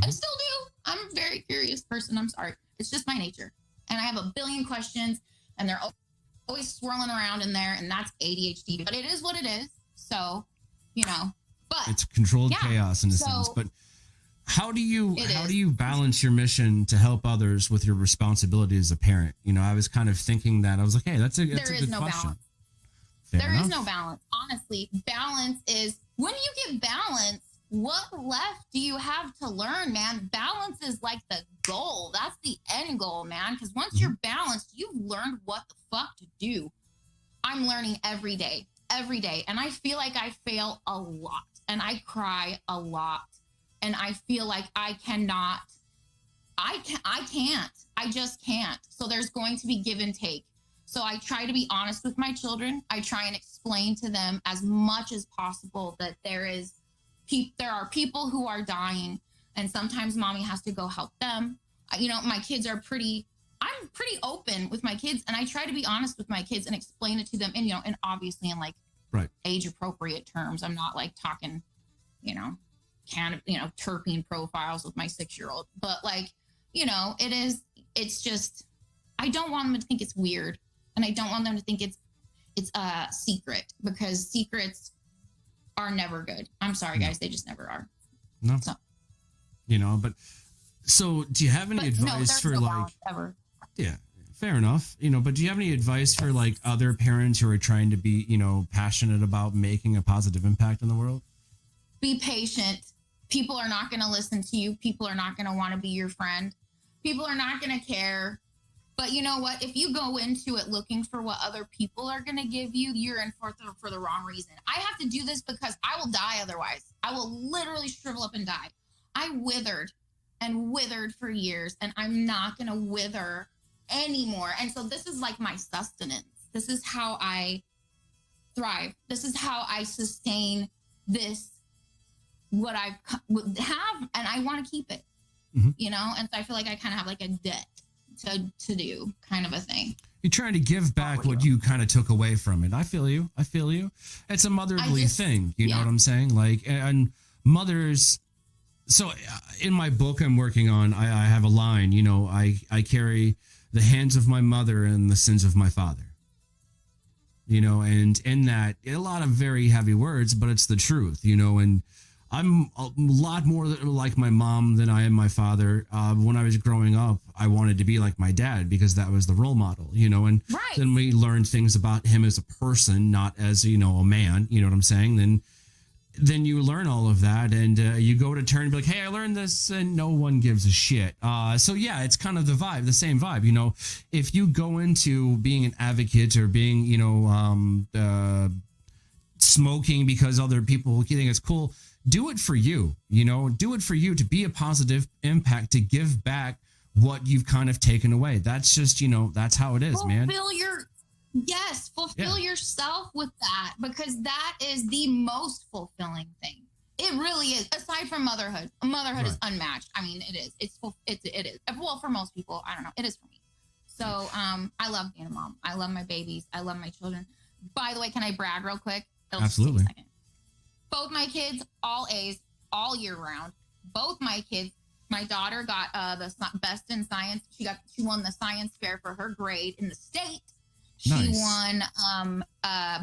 I still do. I'm a very curious person. I'm sorry. It's just my nature. And I have a billion questions, and they're always swirling around in there, and that's ADHD. But it is what it is. So, but it's controlled yeah, chaos in a sense. But how do you balance your mission to help others with your responsibility as a parent? I was kind of thinking that. I was like, hey, that's a good question. Balance. There is no balance. Honestly, balance is when you get balance, what left do you have to learn, man? Balance is like the goal. That's the end goal, man. Because once you're balanced, you've learned what the fuck to do. I'm learning every day. And I feel like I fail a lot and I cry a lot. And I feel like I just can't. So there's going to be give and take. So I try to be honest with my children. I try and explain to them as much as possible that there are people who are dying, and sometimes mommy has to go help them. My kids I'm pretty open with my kids, and I try to be honest with my kids and explain it to them, and and obviously in like age appropriate terms. I'm not like talking, terpene profiles with my 6-year-old, but like, it's just, I don't want them to think it's weird. And I don't want them to think it's a secret, because secrets are never good. I'm sorry, guys. They just never are. No. So. But so do you have any advice for ever. Yeah, fair enough. But do you have any advice for like other parents who are trying to be, passionate about making a positive impact in the world? Be patient. People are not going to listen to you. People are not going to want to be your friend. People are not going to care. But you know what? If you go into it looking for what other people are going to give you, you're in for the wrong reason. I have to do this because I will die otherwise. I will literally shrivel up and die. I withered for years, and I'm not going to wither anymore. And so this is like my sustenance. This is how I thrive. This is how I sustain what I have, and I want to keep it, And so I feel like I kind of have like a debt to do, kind of a thing. You're trying to give back what you kind of took away from it. I feel you. It's a motherly thing. You know what I'm saying? Like, and mothers. So in my book I'm working on, I have a line, I carry the hands of my mother and the sins of my father. And in that, a lot of very heavy words, but it's the truth, and I'm a lot more like my mom than I am my father. When I was growing up, I wanted to be like my dad because that was the role model, and then we learned things about him as a person, not as, a man, you know what I'm saying? Then you learn all of that, and you go to turn and be like, hey, I learned this, and no one gives a shit. So yeah, it's kind of the same vibe, if you go into being an advocate or being, smoking because other people think it's cool, do it for you, do it for you, to be a positive impact, to give back what you've kind of taken away. That's just, that's how it is, man. Fulfill yourself with that, because that is the most fulfilling thing. It really is. Aside from motherhood is unmatched. I mean, it is. It is. Well, for most people, I don't know. It is for me. So, I love being a mom. I love my babies. I love my children. By the way, can I brag real quick? Absolutely. Both my kids, all A's, all year round. Both my kids. My daughter got the best in science. She won the science fair for her grade in the state. She won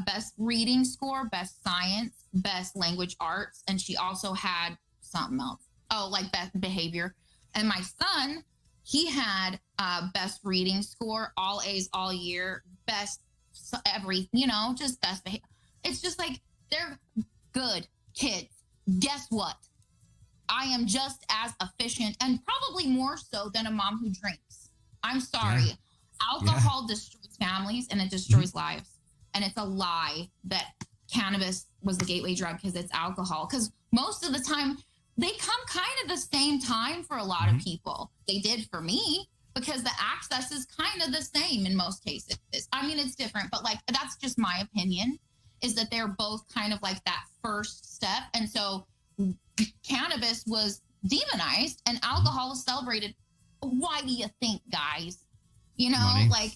best reading score, best science, best language arts, and she also had something else. Oh, like best behavior. And my son, he had best reading score, all A's all year, best just best behavior. It's just like, they're good kids. Guess what? I am just as efficient, and probably more so than a mom who drinks. I'm sorry. Yeah. Alcohol destroys families, and it destroys lives. And it's a lie that cannabis was the gateway drug because it's alcohol. Because most of the time, they come kind of the same time for a lot of people. They did for me, because the access is kind of the same in most cases. I mean, it's different, but like, that's just my opinion, is that they're both kind of like that first step. And so cannabis was demonized and alcohol was celebrated. Why do you think, guys? Money. Like,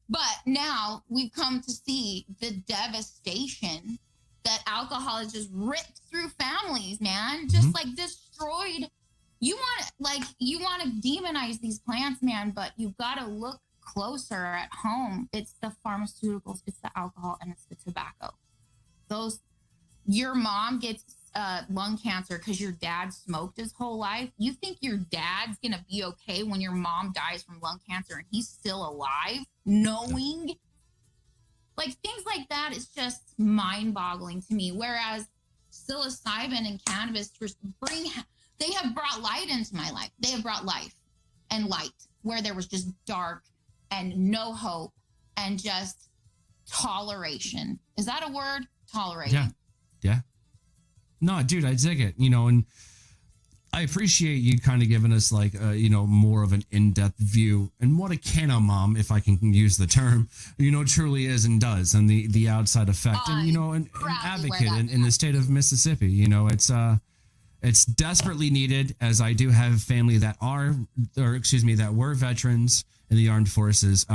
but now we've come to see the devastation that alcohol has just ripped through families, man. Just like destroyed. You want to demonize these plants, man, but you've got to look closer at home. It's the pharmaceuticals, it's the alcohol, and it's the tobacco. your mom gets lung cancer because your dad smoked his whole life. You think your dad's gonna be okay when your mom dies from lung cancer and he's still alive, knowing like things like that is just mind-boggling to me. Whereas psilocybin and cannabis they have brought light into my life. They have brought life and light where there was just dark and no hope and just toleration. Is that a word? Tolerating. Yeah. No, dude, I dig it, and I appreciate you kind of giving us like, more of an in-depth view and what a canna mom, if I can use the term, truly is and does, and the outside effect, and an advocate in the state of Mississippi. It's desperately needed, as I do have family that were veterans in the armed forces.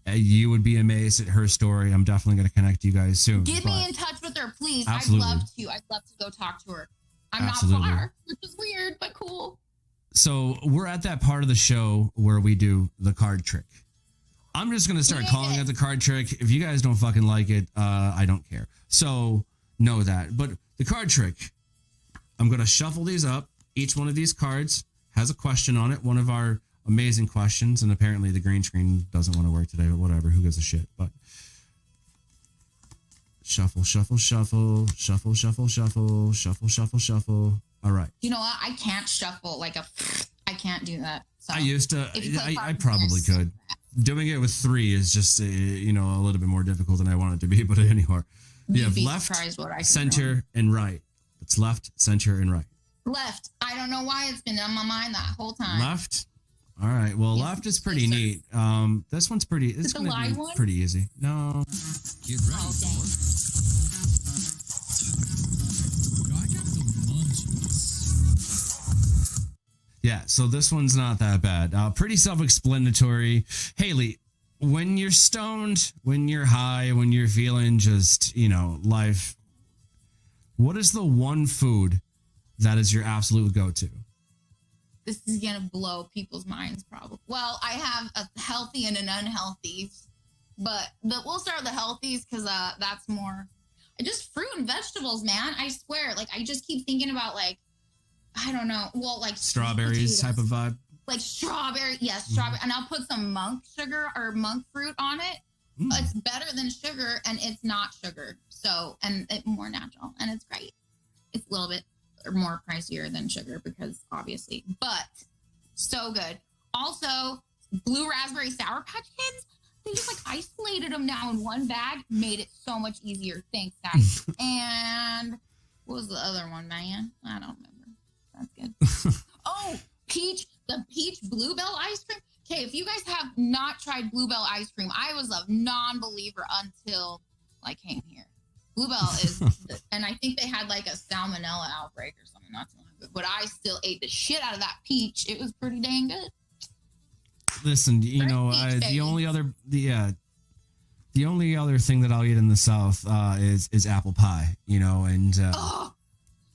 You would be amazed at her story. I'm definitely going to connect you guys soon. Get me in touch with her, please. Absolutely. I'd love to go talk to her. I'm Absolutely. not far, which is weird, but cool. So we're at that part of the show where we do the card trick. I'm just going to start calling it the card trick. If you guys don't fucking like it, I don't care. So know that. But the card trick, I'm going to shuffle these up. Each one of these cards has a question on it. One of our amazing questions, and apparently the green screen doesn't want to work today, but whatever, who gives a shit. But shuffle, shuffle, shuffle, shuffle, shuffle, shuffle, shuffle, shuffle, shuffle. All right. You know what? I can't shuffle I can't do that. So I used to. I probably could. Doing it with 3 is just a little bit more difficult than I want it to be. But anyway, you have left, center, and right. It's left, center, and right. Left. I don't know why it's been on my mind that whole time. Left. All right. Well, left is pretty neat. This one's pretty. It's going to be pretty easy. No. Get ready for. I got the munchies. Yeah. So this one's not that bad. Pretty self-explanatory. Haley, when you're stoned, when you're high, when you're feeling just life, what is the one food that is your absolute go-to? This is going to blow people's minds probably. Well, I have a healthy and an unhealthy, but we'll start with the healthies because that's more just fruit and vegetables, man. I swear. Like, I just keep thinking about I don't know. Well, like strawberries type of vibe. Like strawberry. Yes, strawberry. And I'll put some monk sugar or monk fruit on it. It's better than sugar and it's not sugar. So, and it's more natural and it's great. It's a little bit more pricier than sugar because obviously, but so good. Also, blue raspberry Sour Patch Kids, they just isolated them now in one bag, made it so much easier. Thanks, guys. And what was the other one, man? I don't remember. That's good. Oh, the peach bluebell ice cream. Okay, if you guys have not tried bluebell ice cream, I was a non-believer until I came here. Bluebell is, and I think they had a salmonella outbreak or something not too long ago, but I still ate the shit out of that peach. It was pretty dang good. Listen, the only other thing that I'll eat in the South is apple pie, and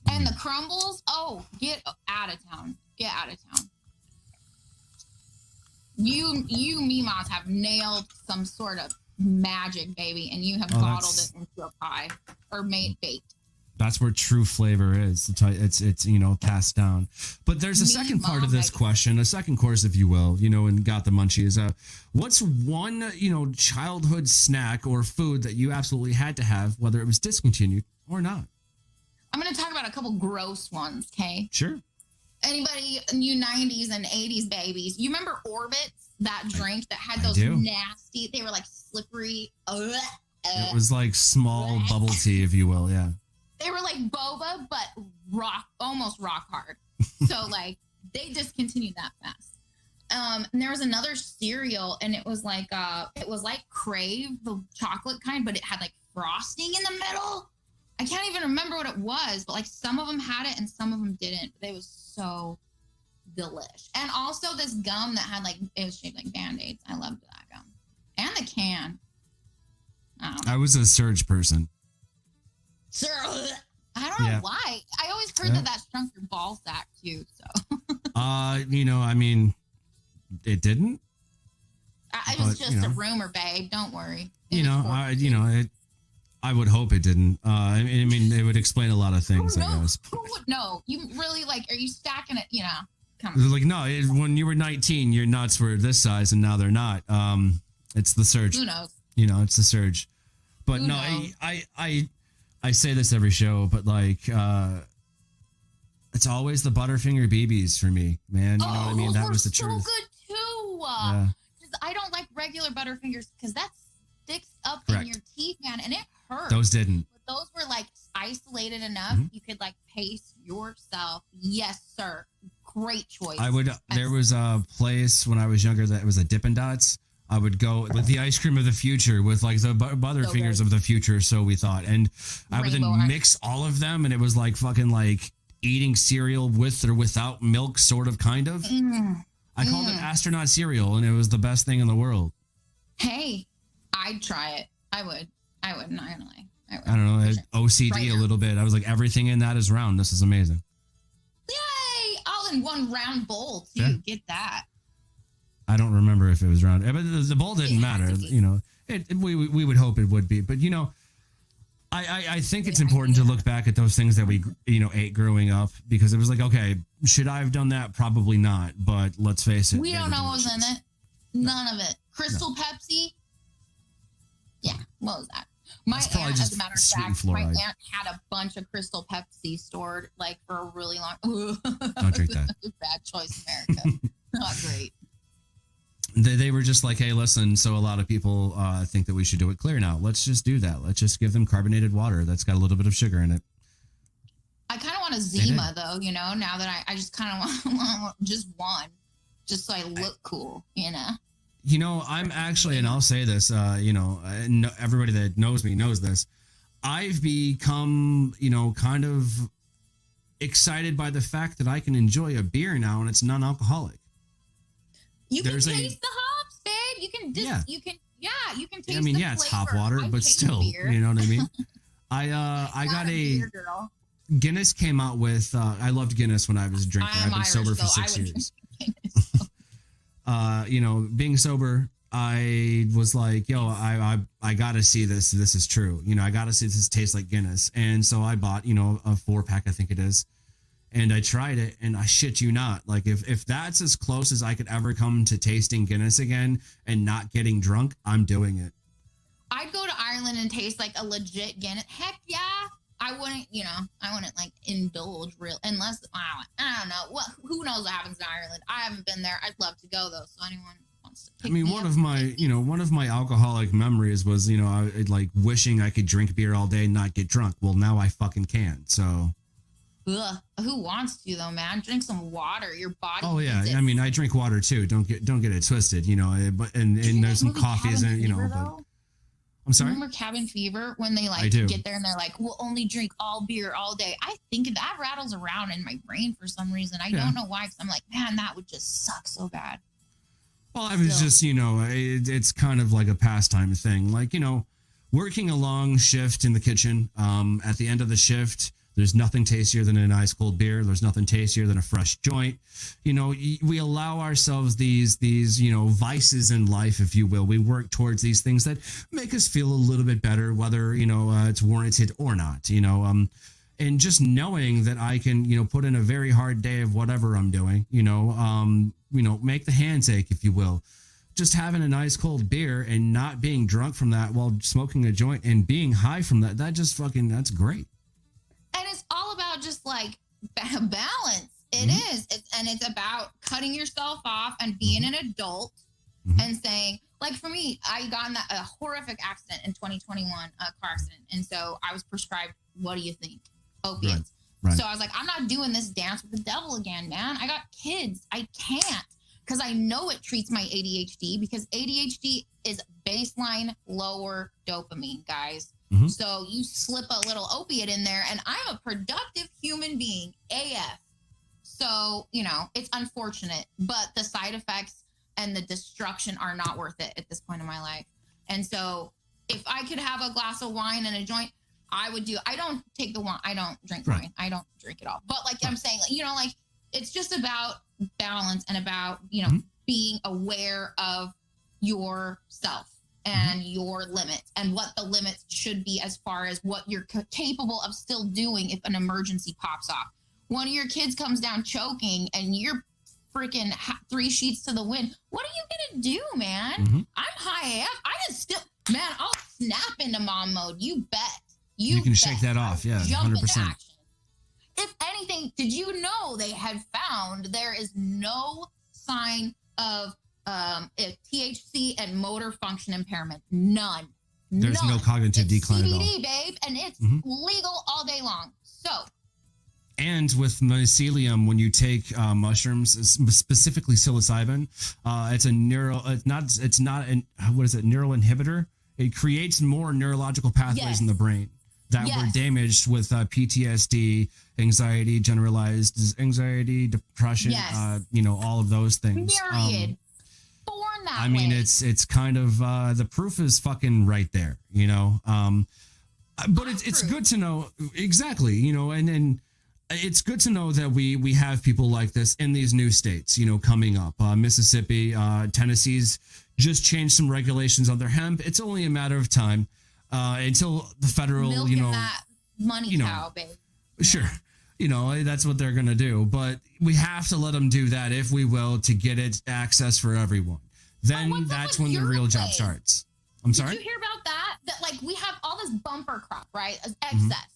and the crumbles. Oh, get out of town. Get out of town. You Mimas have nailed some sort of magic, baby, and you have bottled it into a pie or made baked. That's where true flavor is. It's passed down. But there's a second part of this question, a second course, if you will, and got the munchies. What's one, childhood snack or food that you absolutely had to have, whether it was discontinued or not? I'm going to talk about a couple gross ones, okay? Sure. Anybody new 90s and 80s babies, you remember Orbits, that drink that had those nasty, they were slippery. It was like small bubble tea, if you will, yeah. They were like boba, but almost rock hard. So they discontinued that fast. And there was another cereal, and it was like Crave, the chocolate kind, but it had frosting in the middle. I can't even remember what it was, but some of them had it and some of them didn't. But it was so delish. And also this gum that had it was shaped like Band-Aids. I loved that gum. And the can. I was a Surge person. I don't know why. I always heard that shrunk your ball sack too. So. It didn't. It was just a rumor, babe. Don't worry. I would hope it didn't. I mean, it would explain a lot of things, Who I knows? guess. Who would know? You really like? Are you stacking it? You know, come on. Like, no, when you were 19, your nuts were this size, and now they're not. It's the surge. Who knows? You know, it's the surge. But Who no, knows? I say this every show, but like, it's always the Butterfinger BBs for me, man. You know what I mean? Those That were was the so truth. good too. Yeah. 'Cause I don't like regular Butterfingers because that sticks up Correct. in your teeth, man, and it hurts. Those didn't. But those were like isolated enough Mm-hmm. you could like pace yourself. Yes, sir. Great choice. There was a place when I was younger that was a Dippin' Dots. I would go with the ice cream of the future with like the Butterfingers good. of the future, so we thought. And I would Rainbow then ice. mix all of them, and it was like fucking like eating cereal with or without milk, sort of, kind of. I called it astronaut cereal, and it was the best thing in the world. Hey, I'd try it. I would. Not gonna lie. I would. I don't know, For it sure. OCD Right a now. little bit. I was like, everything in that is round. This is amazing. Yay! All in one round bowl too. Yeah. Get that. I don't remember if it was round, but the bowl didn't It had matter. to be. You know, we would hope it would be, but you know, I think it's important to look back at those things that we ate growing up, because it was like, okay, should I have done that? Probably not, but let's face it. We they don't were know what was in delicious. it. None of it. Crystal Pepsi. Yeah, what was that? My That's probably aunt, just as a matter of sweetened fact, my fluoride. aunt had a bunch of Crystal Pepsi stored like for a really long. Don't drink that. Bad choice, America. Not great. They were just like, hey, listen, so a lot of people think that we should do it clear now. Let's just do that. Let's just give them carbonated water that's got a little bit of sugar in it. I kind of want a Zima though, you know. Now that I just kind of want just one, just so I look cool, you know. You know, I'm actually, and I'll say this, everybody that knows me knows this. I've become, kind of excited by the fact that I can enjoy a beer now and it's non-alcoholic. You can There's taste the hops, babe. You can Yeah. you can taste. I mean, the yeah, it's hop flavor. water, I but hate still, beer. you know what I mean? I Not got a beer girl. Guinness came out with, I loved Guinness when I was drinking. I am I've been Irish, sober for so I 6 would years. drink Guinness. Being sober, I was like, yo, I gotta see this. This is true. I gotta see this tastes like Guinness. And so I bought, a 4-pack, I think it is. And I tried it, and I shit you not. Like, if that's as close as I could ever come to tasting Guinness again and not getting drunk, I'm doing it. I'd go to Ireland and taste like a legit Guinness. Heck yeah. I wouldn't like indulge real unless I don't know. Who knows what happens in Ireland? I haven't been there. I'd love to go though. So anyone wants to pick me One up, of my alcoholic memories was, I like wishing I could drink beer all day and not get drunk. Well, now I fucking can. So. Ugh, who wants to though, man? Drink some water. Your body. Oh yeah, needs it. I mean, I drink water too. Don't get it twisted, but and Did you there's some movie coffees Cabin and Fever, but though? I'm sorry. Remember Cabin Fever when they I like do. get there and they're like, we'll only drink all beer all day. I think that rattles around in my brain for some reason. I don't know why. Because I'm like, man, that would just suck so bad. Well, I was just, it's kind of like a pastime thing. Like, working a long shift in the kitchen. At the end of the shift, there's nothing tastier than an ice cold beer. There's nothing tastier than a fresh joint. We allow ourselves these vices in life, if you will. We work towards these things that make us feel a little bit better, whether, it's warranted or not, and just knowing that I can, put in a very hard day of whatever I'm doing, make the hands ache, if you will. Just having a nice cold beer and not being drunk from that while smoking a joint and being high from that, that's great. And it's all about just like balance. It is. It's about cutting yourself off and being an adult and saying, like for me, I got in a horrific accident in 2021, a car accident. And so I was prescribed, what do you think? Opiates. Right. So I was like, I'm not doing this dance with the devil again, man. I got kids. I can't, because I know it treats my ADHD, because ADHD is baseline lower dopamine, guys. So you slip a little opiate in there and I'm a productive human being, AF. So, it's unfortunate, but the side effects and the destruction are not worth it at this point in my life. And so if I could have a glass of wine and a joint, I would do. I don't take the wine. I don't drink wine. I don't drink it all. But like I'm saying, it's just about balance and about, being aware of yourself and your limits and what the limits should be as far as what you're capable of still doing if an emergency pops off. One of your kids comes down choking and you're freaking 3 sheets to the wind. What are you going to do, man? I'm high AF. I can still, man, I'll snap into mom mode. You bet. You can shake that off. Yeah, 100%. If anything, did you know they had found there is no sign of THC and motor function impairment? None. There's no cognitive decline CBD, at all. babe, and it's legal all day long. So. And with mycelium, when you take mushrooms, specifically psilocybin, it's a neural inhibitor. It creates more neurological pathways in the brain that were damaged with PTSD, anxiety, generalized anxiety, depression, all of those things. Myriad. Born that I mean, way. it's kind of the proof is fucking right there, but it's good to know exactly, and it's good to know that we have people like this in these new states, coming up. Mississippi, Tennessee's just changed some regulations on their hemp. It's only a matter of time until the federal, milking that money cow, babe. Sure. That's what they're going to do. But we have to let them do that, if we will, to get it access for everyone. Then that's when the real job starts. I'm sorry? Did you hear about that? That, like, we have all this bumper crop, right? As excess.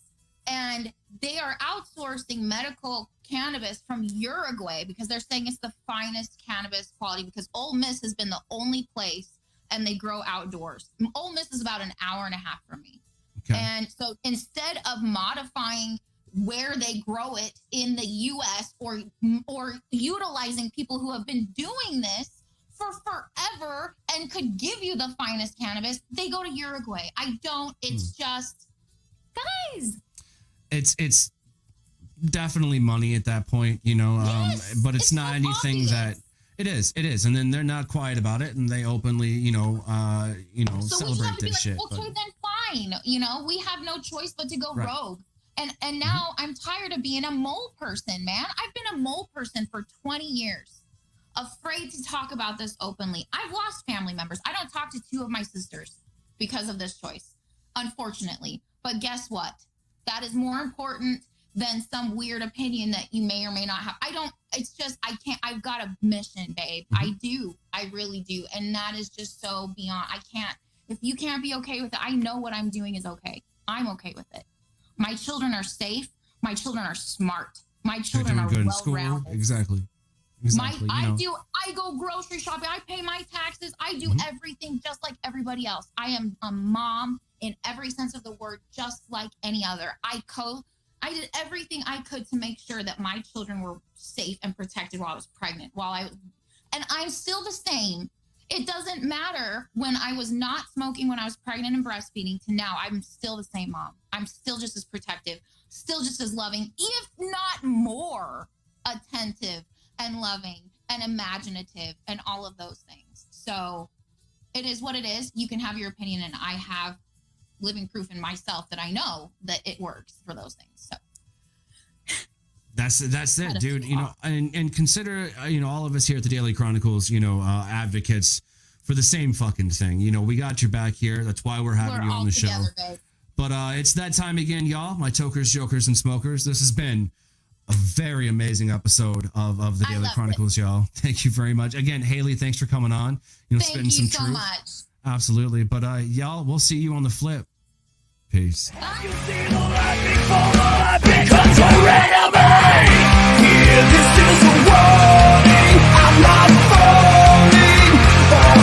And they are outsourcing medical cannabis from Uruguay because they're saying it's the finest cannabis quality, because Ole Miss has been the only place, and they grow outdoors. Ole Miss is about an hour and a half from me. Okay. And so instead of modifying where they grow it in the U.S. or utilizing people who have been doing this for forever and could give you the finest cannabis, they go to Uruguay. It's just, guys. It's definitely money at that point, but it's not anything obvious. That it is. And then they're not quiet about it, and they openly, so celebrate this shit. Okay, then fine. We have no choice but to go rogue. And now I'm tired of being a mole person, man. I've been a mole person for 20 years, afraid to talk about this openly. I've lost family members. I don't talk to 2 of my sisters because of this choice, unfortunately. But guess what? That is more important than some weird opinion that you may or may not have. It's just, I can't, I've got a mission, babe. I do. I really do. And that is just so beyond, if you can't be okay with it, I know what I'm doing is okay. I'm okay with it. My children are safe. My children are smart. My children are well-rounded. Exactly. I go grocery shopping. I pay my taxes. I do everything just like everybody else. I am a mom in every sense of the word, just like any other. I did everything I could to make sure that my children were safe and protected while I was pregnant. And I'm still the same. It doesn't matter when I was not smoking, when I was pregnant and breastfeeding, to now. I'm still the same mom. I'm still just as protective, still just as loving, if not more attentive and loving and imaginative and all of those things. So it is what it is. You can have your opinion, and I have living proof in myself that I know that it works for those things. So that's it, dude. And consider, all of us here at the Daily Chronicles, advocates for the same fucking thing. We got your back here. That's why we're having you on the show. Babe. But it's that time again, y'all, my tokers, jokers, and smokers. This has been a very amazing episode of the Daily Chronicles, y'all. Thank you very much. Again, Haley, thanks for coming on. Thank you so much. Absolutely. But y'all, we'll see you on the flip. Peace. You see the light before the light becomes a enemy. Here, this is a warning. I'm not falling.